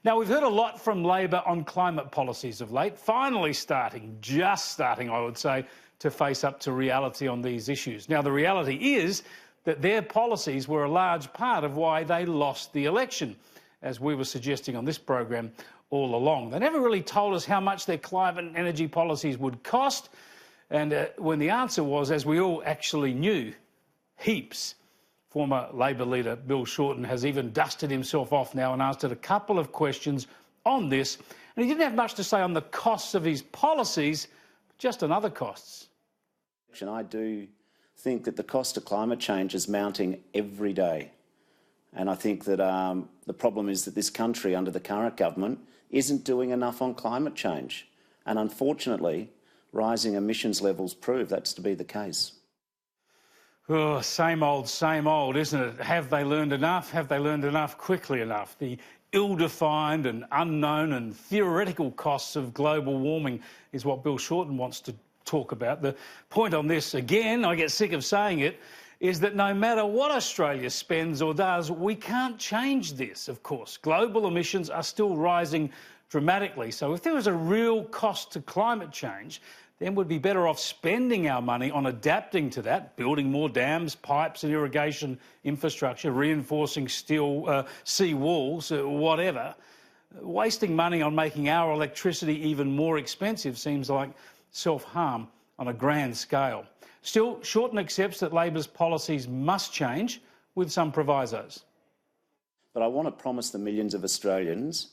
Now, we've heard a lot from Labor on climate policies of late, finally just starting, I would say, to face up to reality on these issues. Now, the reality is that their policies were a large part of why they lost the election, as we were suggesting on this program all along. They never really told us how much their climate and energy policies would cost, and when the answer was, as we all actually knew, heaps. Former Labor leader Bill Shorten has even dusted himself off now and answered a couple of questions on this, and he didn't have much to say on the costs of his policies, just on other costs. I do think that the cost of climate change is mounting every day. And I think that the problem is that this country, under the current government, isn't doing enough on climate change. And unfortunately, rising emissions levels prove that's to be the case. Oh, same old, isn't it? Have they learned enough? Have they learned enough quickly enough? The ill-defined and unknown and theoretical costs of global warming is what Bill Shorten wants to talk about. The point on this, again, I get sick of saying it, is that no matter what Australia spends or does, we can't change this, of course. Global emissions are still rising dramatically. So if there was a real cost to climate change, then we'd be better off spending our money on adapting to that, building more dams, pipes and irrigation infrastructure, reinforcing sea walls, whatever. Wasting money on making our electricity even more expensive seems like self-harm on a grand scale. Still, Shorten accepts that Labor's policies must change, with some provisos. But I want to promise the millions of Australians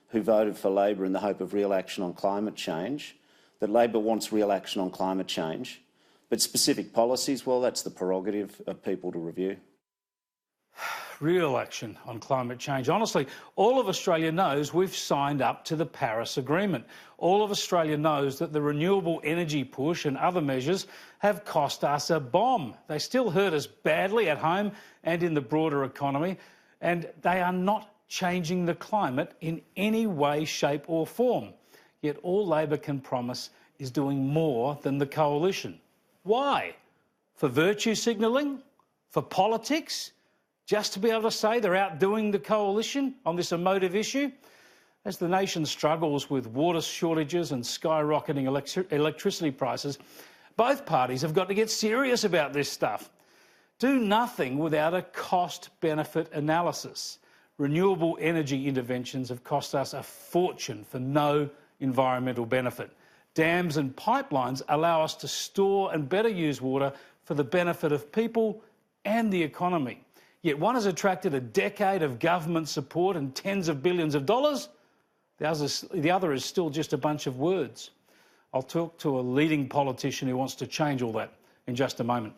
who voted for Labor in the hope of real action on climate change that Labor wants real action on climate change, but specific policies, well, that's the prerogative of people to review. Real action on climate change. Honestly, all of Australia knows we've signed up to the Paris Agreement. All of Australia knows that the renewable energy push and other measures have cost us a bomb. They still hurt us badly at home and in the broader economy, and they are not changing the climate in any way, shape or form. Yet all Labor can promise is doing more than the coalition. Why? For virtue signalling? For politics? Just to be able to say they're outdoing the coalition on this emotive issue? As the nation struggles with water shortages and skyrocketing electricity prices, both parties have got to get serious about this stuff. Do nothing without a cost-benefit analysis. Renewable energy interventions have cost us a fortune for no environmental benefit. Dams and pipelines allow us to store and better use water for the benefit of people and the economy. Yet one has attracted a decade of government support and tens of billions of dollars. The other is still just a bunch of words. I'll talk to a leading politician who wants to change all that in just a moment.